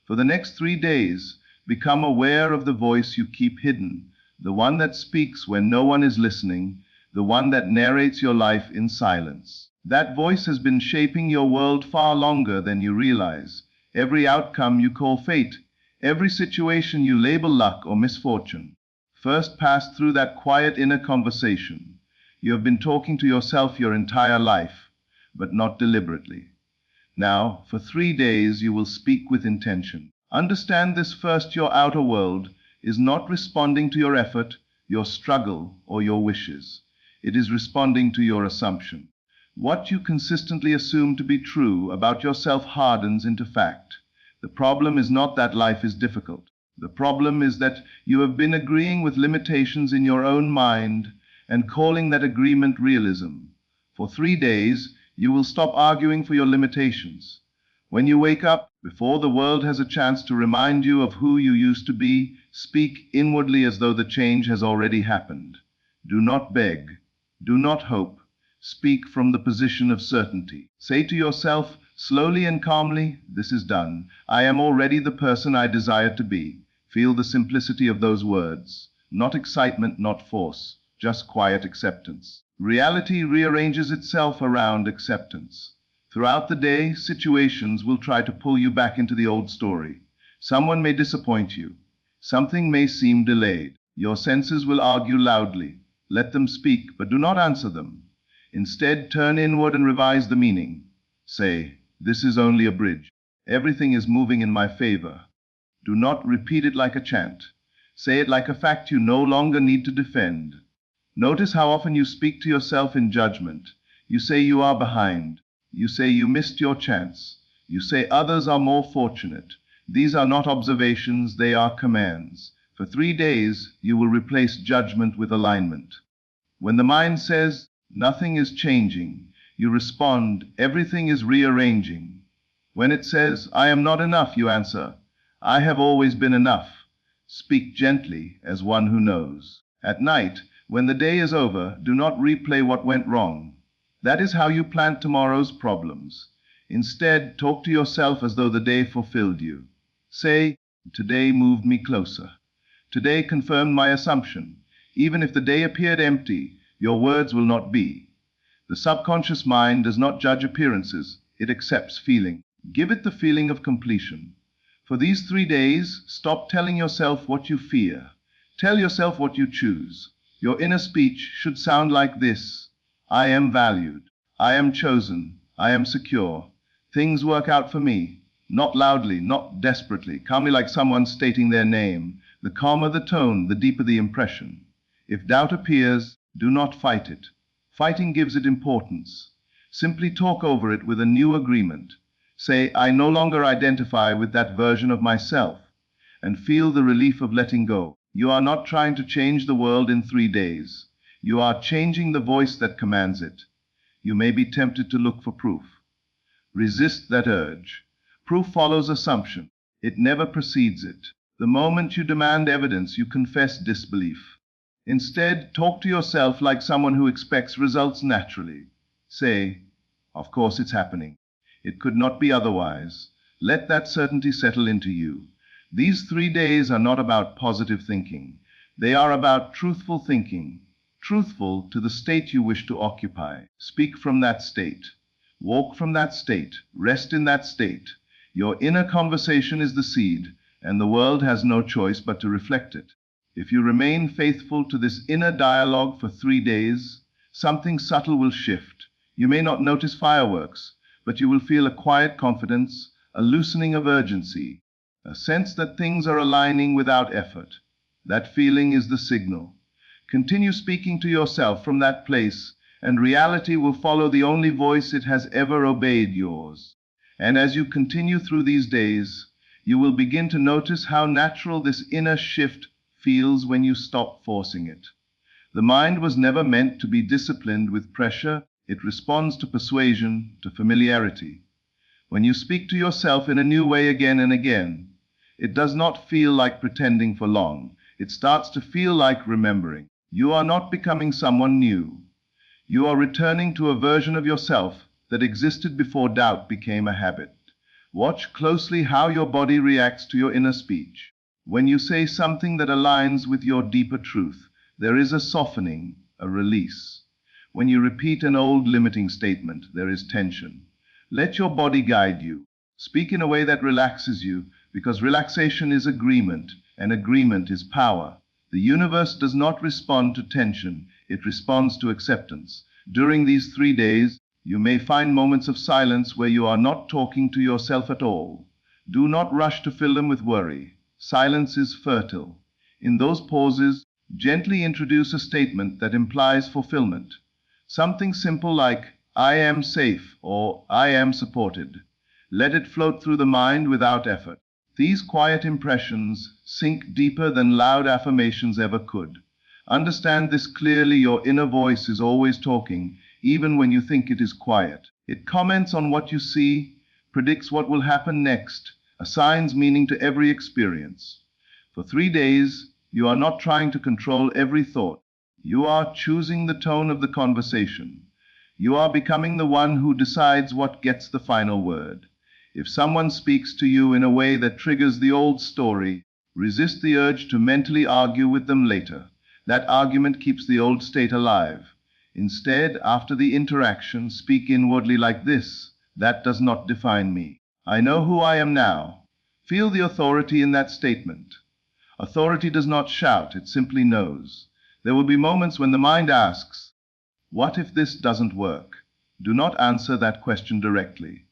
For the next 3 days, become aware of the voice you keep hidden, the one that speaks when no one is listening, the one that narrates your life in silence. That voice has been shaping your world far longer than you realize. Every outcome you call fate, every situation you label luck or misfortune, first passed through that quiet inner conversation. You have been talking to yourself your entire life, but not deliberately. Now, for 3 days, you will speak with intention. Understand this first: your outer world is not responding to your effort, your struggle, or your wishes. It is responding to your assumption. What you consistently assume to be true about yourself hardens into fact. The problem is not that life is difficult. The problem is that you have been agreeing with limitations in your own mind and calling that agreement realism. For 3 days, you will stop arguing for your limitations. When you wake up, before the world has a chance to remind you of who you used to be, speak inwardly as though the change has already happened. Do not beg. Do not hope. Speak from the position of certainty. Say to yourself, slowly and calmly, this is done. I am already the person I desire to be. Feel the simplicity of those words. Not excitement, not force, just quiet acceptance. Reality rearranges itself around acceptance. Throughout the day, situations will try to pull you back into the old story. Someone may disappoint you. Something may seem delayed. Your senses will argue loudly. Let them speak, but do not answer them. Instead, turn inward and revise the meaning. Say, this is only a bridge. Everything is moving in my favor. Do not repeat it like a chant. Say it like a fact you no longer need to defend. Notice how often you speak to yourself in judgment. You say you are behind. You say you missed your chance. You say others are more fortunate. These are not observations, they are commands. For 3 days, you will replace judgment with alignment. When the mind says, nothing is changing, you respond, everything is rearranging. When it says, I am not enough, you answer, I have always been enough. Speak gently as one who knows. At night, when the day is over, do not replay what went wrong. That is how you plant tomorrow's problems. Instead, talk to yourself as though the day fulfilled you. Say, today moved me closer. Today confirmed my assumption. Even if the day appeared empty, your words will not be. The subconscious mind does not judge appearances, it accepts feeling. Give it the feeling of completion. For these 3 days, stop telling yourself what you fear. Tell yourself what you choose. Your inner speech should sound like this: I am valued. I am chosen. I am secure. Things work out for me. Not loudly, not desperately, calmly like someone stating their name. The calmer the tone, the deeper the impression. If doubt appears, do not fight it. Fighting gives it importance. Simply talk over it with a new agreement. Say, I no longer identify with that version of myself, and feel the relief of letting go. You are not trying to change the world in 3 days. You are changing the voice that commands it. You may be tempted to look for proof. Resist that urge. Proof follows assumption. It never precedes it. The moment you demand evidence, you confess disbelief. Instead, talk to yourself like someone who expects results naturally. Say, of course it's happening. It could not be otherwise. Let that certainty settle into you. These 3 days are not about positive thinking. They are about truthful thinking, truthful to the state you wish to occupy. Speak from that state. Walk from that state. Rest in that state. Your inner conversation is the seed, and the world has no choice but to reflect it. If you remain faithful to this inner dialogue for 3 days, something subtle will shift. You may not notice fireworks, but you will feel a quiet confidence, a loosening of urgency, a sense that things are aligning without effort. That feeling is the signal. Continue speaking to yourself from that place, and reality will follow the only voice it has ever obeyed, yours. And as you continue through these days, you will begin to notice how natural this inner shift feels when you stop forcing it. The mind was never meant to be disciplined with pressure. It responds to persuasion, to familiarity. When you speak to yourself in a new way again and again, it does not feel like pretending for long. It starts to feel like remembering. You are not becoming someone new. You are returning to a version of yourself that existed before doubt became a habit. Watch closely how your body reacts to your inner speech. When you say something that aligns with your deeper truth, there is a softening, a release. When you repeat an old limiting statement, there is tension. Let your body guide you. Speak in a way that relaxes you, because relaxation is agreement, and agreement is power. The universe does not respond to tension, it responds to acceptance. During these 3 days, you may find moments of silence where you are not talking to yourself at all. Do not rush to fill them with worry. Silence is fertile. In those pauses, gently introduce a statement that implies fulfillment. Something simple like, I am safe or I am supported. Let it float through the mind without effort. These quiet impressions sink deeper than loud affirmations ever could. Understand this clearly: your inner voice is always talking, even when you think it is quiet. It comments on what you see, predicts what will happen next, assigns meaning to every experience. For 3 days, you are not trying to control every thought. You are choosing the tone of the conversation. You are becoming the one who decides what gets the final word. If someone speaks to you in a way that triggers the old story, resist the urge to mentally argue with them later. That argument keeps the old state alive. Instead, after the interaction, speak inwardly like this: that does not define me. I know who I am now. Feel the authority in that statement. Authority does not shout, it simply knows. There will be moments when the mind asks, what if this doesn't work? Do not answer that question directly.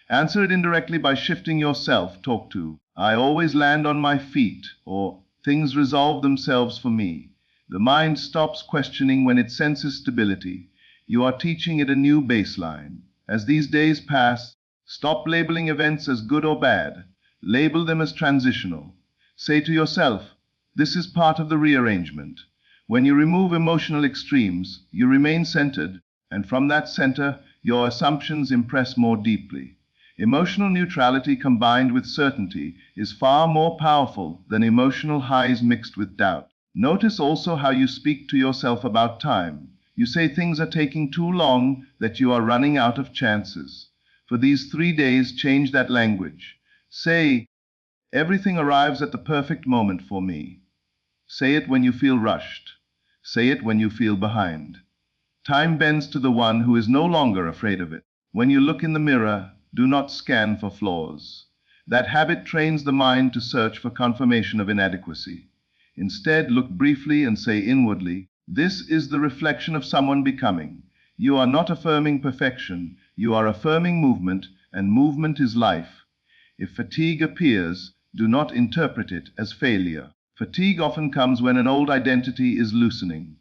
Answer it indirectly by shifting your self-talk to, I always land on my feet, or things resolve themselves for me. The mind stops questioning when it senses stability. You are teaching it a new baseline. As these days pass, stop labeling events as good or bad. Label them as transitional. Say to yourself, this is part of the rearrangement. When you remove emotional extremes, you remain centered, and from that center, your assumptions impress more deeply. Emotional neutrality combined with certainty is far more powerful than emotional highs mixed with doubt. Notice also how you speak to yourself about time. You say things are taking too long, that you are running out of chances. For these 3 days, change that language. Say, everything arrives at the perfect moment for me. Say it when you feel rushed. Say it when you feel behind. Time bends to the one who is no longer afraid of it. When you look in the mirror, do not scan for flaws. That habit trains the mind to search for confirmation of inadequacy. Instead, look briefly and say inwardly, this is the reflection of someone becoming. You are not affirming perfection, you are affirming movement, and movement is life. If fatigue appears, do not interpret it as failure. Fatigue often comes when an old identity is loosening.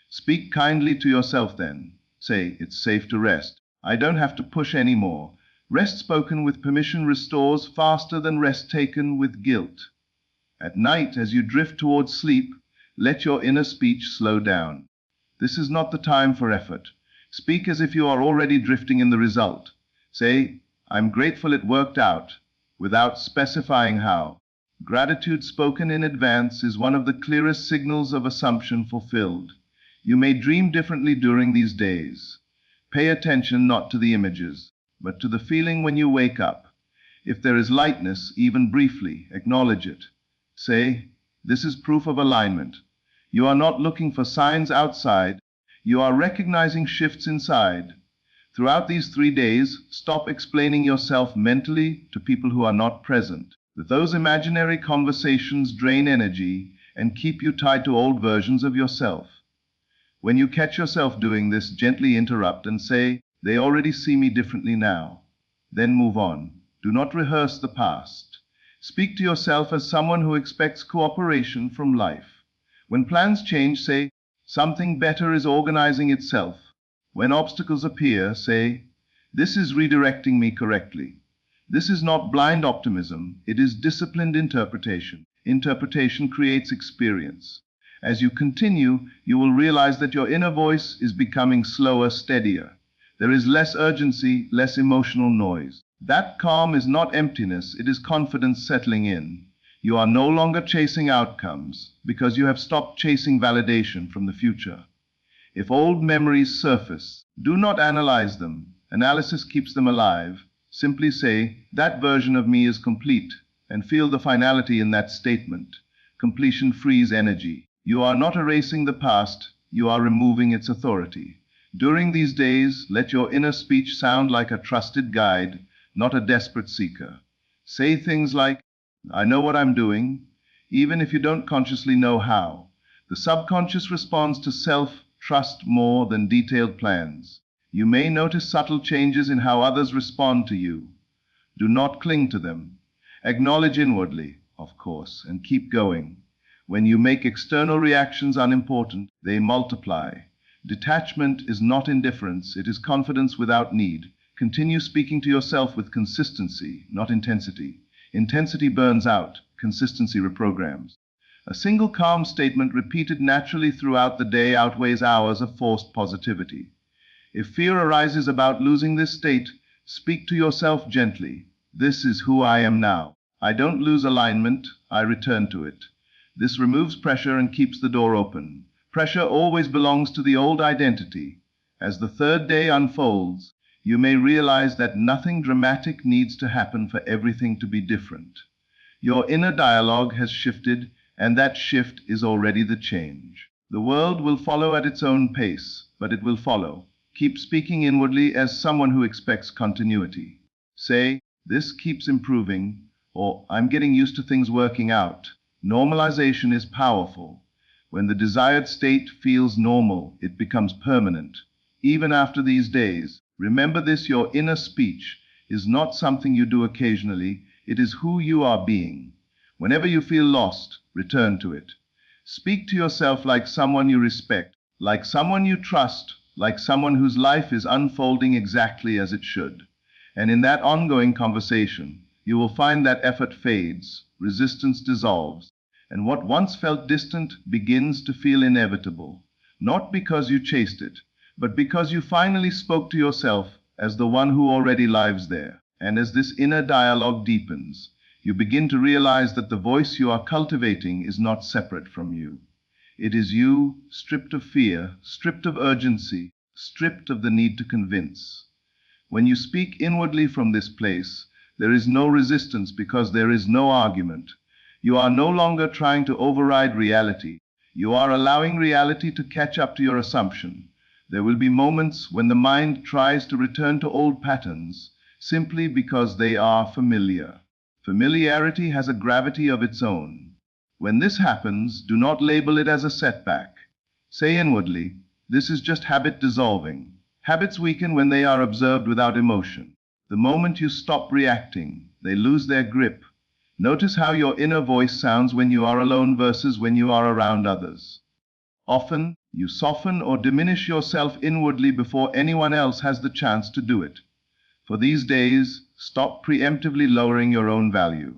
Speak kindly to yourself then. Say, it's safe to rest. I don't have to push anymore. Rest spoken with permission restores faster than rest taken with guilt. At night, as you drift towards sleep, let your inner speech slow down. This is not the time for effort. Speak as if you are already drifting in the result. Say, I'm grateful it worked out, without specifying how. Gratitude spoken in advance is one of the clearest signals of assumption fulfilled. You may dream differently during these days. Pay attention not to the images, but to the feeling when you wake up. If there is lightness, even briefly, acknowledge it. Say, this is proof of alignment. You are not looking for signs outside, you are recognizing shifts inside. Throughout these 3 days, stop explaining yourself mentally to people who are not present. Those imaginary conversations drain energy and keep you tied to old versions of yourself. When you catch yourself doing this, gently interrupt and say, they already see me differently now. Then move on. Do not rehearse the past. Speak to yourself as someone who expects cooperation from life. When plans change, say, something better is organizing itself. When obstacles appear, say, this is redirecting me correctly. This is not blind optimism, it is disciplined interpretation. Interpretation creates experience. As you continue, you will realize that your inner voice is becoming slower, steadier. There is less urgency, less emotional noise. That calm is not emptiness, it is confidence settling in. You are no longer chasing outcomes because you have stopped chasing validation from the future. If old memories surface, do not analyze them. Analysis keeps them alive. Simply say, that version of me is complete, and feel the finality in that statement. Completion frees energy. You are not erasing the past, you are removing its authority. During these days, let your inner speech sound like a trusted guide, not a desperate seeker. Say things like, I know what I'm doing, even if you don't consciously know how. The subconscious responds to self-trust more than detailed plans. You may notice subtle changes in how others respond to you. Do not cling to them. Acknowledge inwardly, of course, and keep going. When you make external reactions unimportant, they multiply. Detachment is not indifference, it is confidence without need. Continue speaking to yourself with consistency, not intensity. Intensity burns out, consistency reprograms. A single calm statement repeated naturally throughout the day outweighs hours of forced positivity. If fear arises about losing this state, speak to yourself gently. This is who I am now. I don't lose alignment, I return to it. This removes pressure and keeps the door open. Pressure always belongs to the old identity. As the third day unfolds, you may realize that nothing dramatic needs to happen for everything to be different. Your inner dialogue has shifted, and that shift is already the change. The world will follow at its own pace, but it will follow. Keep speaking inwardly as someone who expects continuity. Say, this keeps improving, or I'm getting used to things working out. Normalization is powerful. When the desired state feels normal, it becomes permanent. Even after these days, remember this: your inner speech is not something you do occasionally, it is who you are being. Whenever you feel lost, return to it. Speak to yourself like someone you respect, like someone you trust, like someone whose life is unfolding exactly as it should. And in that ongoing conversation, you will find that effort fades, resistance dissolves, and what once felt distant begins to feel inevitable, not because you chased it, but because you finally spoke to yourself as the one who already lives there. And as this inner dialogue deepens, you begin to realize that the voice you are cultivating is not separate from you. It is you, stripped of fear, stripped of urgency, stripped of the need to convince. When you speak inwardly from this place, there is no resistance because there is no argument. You are no longer trying to override reality. You are allowing reality to catch up to your assumption. There will be moments when the mind tries to return to old patterns simply because they are familiar. Familiarity has a gravity of its own. When this happens, do not label it as a setback. Say inwardly, this is just habit dissolving. Habits weaken when they are observed without emotion. The moment you stop reacting, they lose their grip. Notice how your inner voice sounds when you are alone versus when you are around others. Often, you soften or diminish yourself inwardly before anyone else has the chance to do it. For these days, stop preemptively lowering your own value.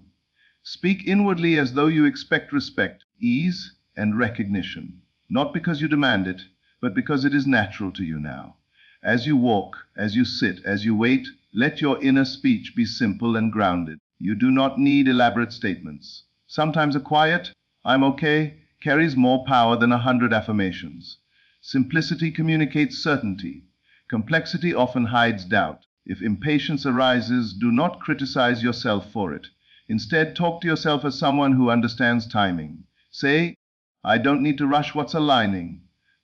Speak inwardly as though you expect respect, ease, and recognition, not because you demand it, but because it is natural to you now. As you walk, as you sit, as you wait, let your inner speech be simple and grounded. You do not need elaborate statements. Sometimes a quiet, I'm okay, carries more power than 100 affirmations. Simplicity communicates certainty. Complexity often hides doubt. If impatience arises, do not criticize yourself for it. Instead, talk to yourself as someone who understands timing. Say, I don't need to rush what's aligning.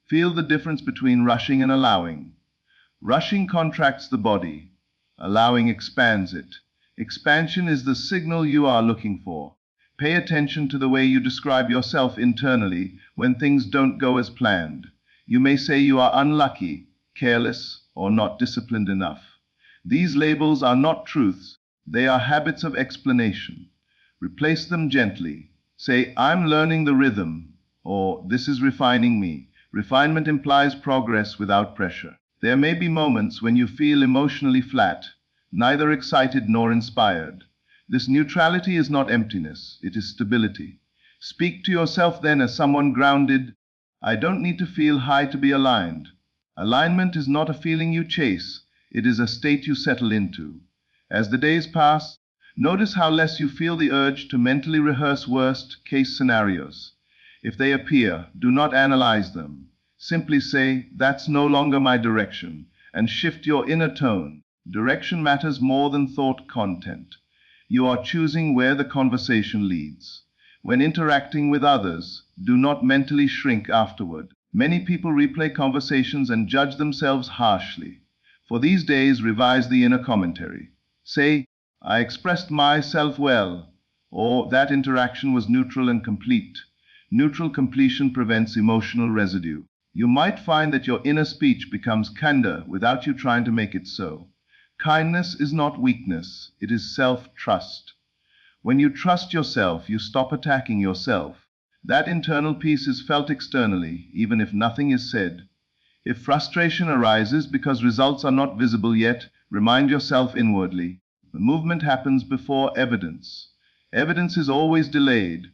Feel the difference between rushing and allowing. Rushing contracts the body. Allowing expands it. Expansion is the signal you are looking for. Pay attention to the way you describe yourself internally when things don't go as planned. You may say you are unlucky, careless, or not disciplined enough. These labels are not truths. They are habits of explanation. Replace them gently. Say, I'm learning the rhythm, or this is refining me. Refinement implies progress without pressure. There may be moments when you feel emotionally flat, neither excited nor inspired. This neutrality is not emptiness, it is stability. Speak to yourself then as someone grounded. I don't need to feel high to be aligned. Alignment is not a feeling you chase, it is a state you settle into. As the days pass, notice how less you feel the urge to mentally rehearse worst-case scenarios. If they appear, do not analyze them. Simply say, that's no longer my direction, and shift your inner tone. Direction matters more than thought content. You are choosing where the conversation leads. When interacting with others, do not mentally shrink afterward. Many people replay conversations and judge themselves harshly. For these days, revise the inner commentary. Say, I expressed myself well, or that interaction was neutral and complete. Neutral completion prevents emotional residue. You might find that your inner speech becomes kinder without you trying to make it so. Kindness is not weakness, it is self-trust. When you trust yourself, you stop attacking yourself. That internal peace is felt externally, even if nothing is said. If frustration arises because results are not visible yet, remind yourself inwardly. The movement happens before evidence. Evidence is always delayed.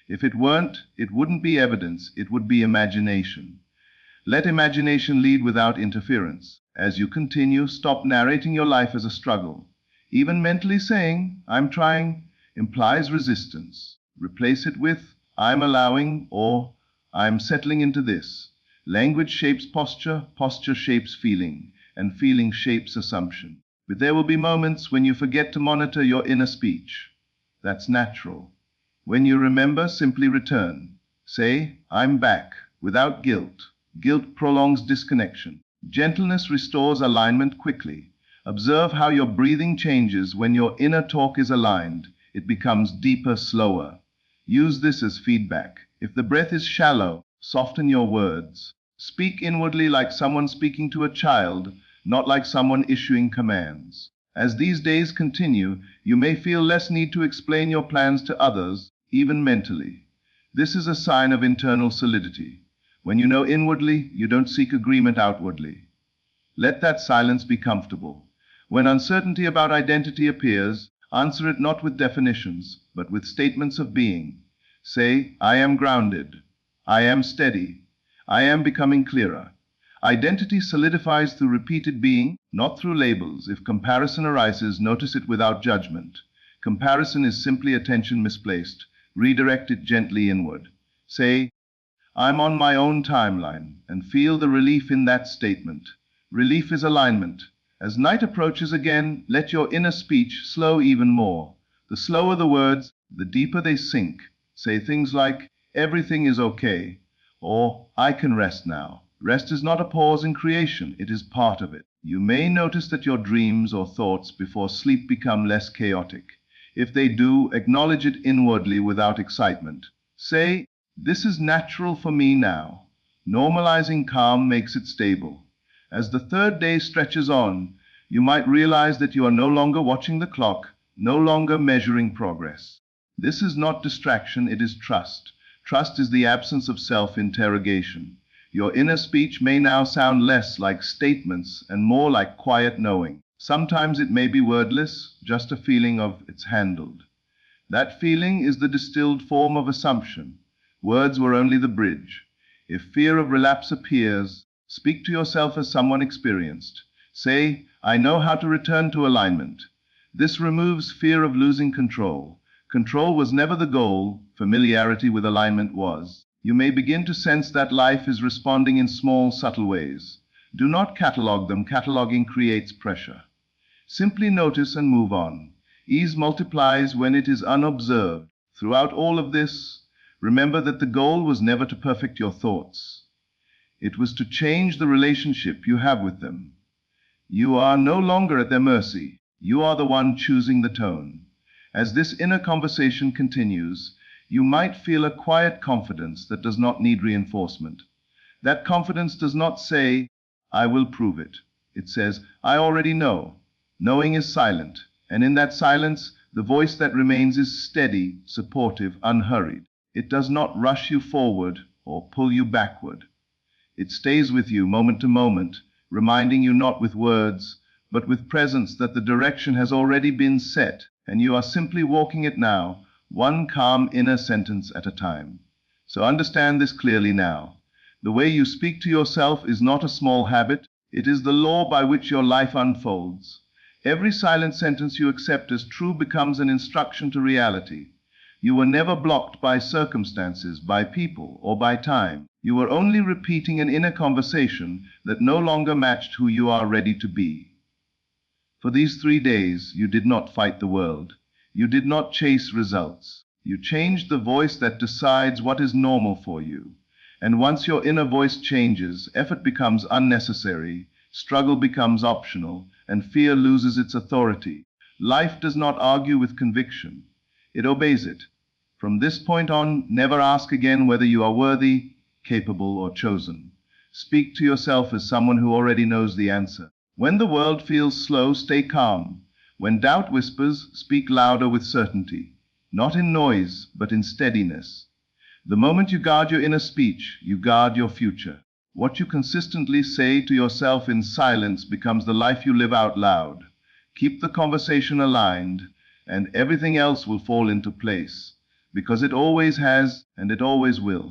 If it weren't, it wouldn't be evidence, it would be imagination. Let imagination lead without interference. As you continue, stop narrating your life as a struggle. Even mentally saying, I'm trying, implies resistance. Replace it with, I'm allowing, or I'm settling into this. Language shapes posture, posture shapes feeling, and feeling shapes assumption. But there will be moments when you forget to monitor your inner speech. That's natural. When you remember, simply return. Say, I'm back, without guilt. Guilt prolongs disconnection. Gentleness restores alignment quickly. Observe how your breathing changes when your inner talk is aligned. It becomes deeper, slower. Use this as feedback. If the breath is shallow, soften your words. Speak inwardly like someone speaking to a child, not like someone issuing commands. As these days continue, you may feel less need to explain your plans to others, even mentally. This is a sign of internal solidity. When you know inwardly, you don't seek agreement outwardly. Let that silence be comfortable. When uncertainty about identity appears, answer it not with definitions, but with statements of being. Say, I am grounded. I am steady. I am becoming clearer. Identity solidifies through repeated being, not through labels. If comparison arises, notice it without judgment. Comparison is simply attention misplaced. Redirect it gently inward. Say, I'm on my own timeline, and feel the relief in that statement. Relief is alignment. As night approaches again, let your inner speech slow even more. The slower the words, the deeper they sink. Say things like, everything is okay, or I can rest now. Rest is not a pause in creation, it is part of it. You may notice that your dreams or thoughts before sleep become less chaotic. If they do, acknowledge it inwardly without excitement. Say, this is natural for me now. Normalizing calm makes it stable. As the third day stretches on, you might realize that you are no longer watching the clock, no longer measuring progress. This is not distraction, it is trust. Trust is the absence of self-interrogation. Your inner speech may now sound less like statements and more like quiet knowing. Sometimes it may be wordless, just a feeling of it's handled. That feeling is the distilled form of assumption. Words were only the bridge. If fear of relapse appears, speak to yourself as someone experienced. Say, I know how to return to alignment. This removes fear of losing control. Control was never the goal, familiarity with alignment was. You may begin to sense that life is responding in small, subtle ways. Do not catalog them. Cataloging creates pressure. Simply notice and move on. Ease multiplies when it is unobserved. Throughout all of this, remember that the goal was never to perfect your thoughts. It was to change the relationship you have with them. You are no longer at their mercy. You are the one choosing the tone. As this inner conversation continues, you might feel a quiet confidence that does not need reinforcement. That confidence does not say, I will prove it. It says, I already know. Knowing is silent, and in that silence, the voice that remains is steady, supportive, unhurried. It does not rush you forward or pull you backward. It stays with you moment to moment, reminding you not with words, but with presence that the direction has already been set, and you are simply walking it now, one calm inner sentence at a time. So understand this clearly now. The way you speak to yourself is not a small habit, it is the law by which your life unfolds. Every silent sentence you accept as true becomes an instruction to reality. You were never blocked by circumstances, by people, or by time. You were only repeating an inner conversation that no longer matched who you are ready to be. For these 3 days, you did not fight the world. You did not chase results. You changed the voice that decides what is normal for you. And once your inner voice changes, effort becomes unnecessary, struggle becomes optional, and fear loses its authority. Life does not argue with conviction. It obeys it. From this point on, never ask again whether you are worthy, capable, or chosen. Speak to yourself as someone who already knows the answer. When the world feels slow, stay calm. When doubt whispers, speak louder with certainty. Not in noise, but in steadiness. The moment you guard your inner speech, you guard your future. What you consistently say to yourself in silence becomes the life you live out loud. Keep the conversation aligned, and everything else will fall into place, because it always has and it always will.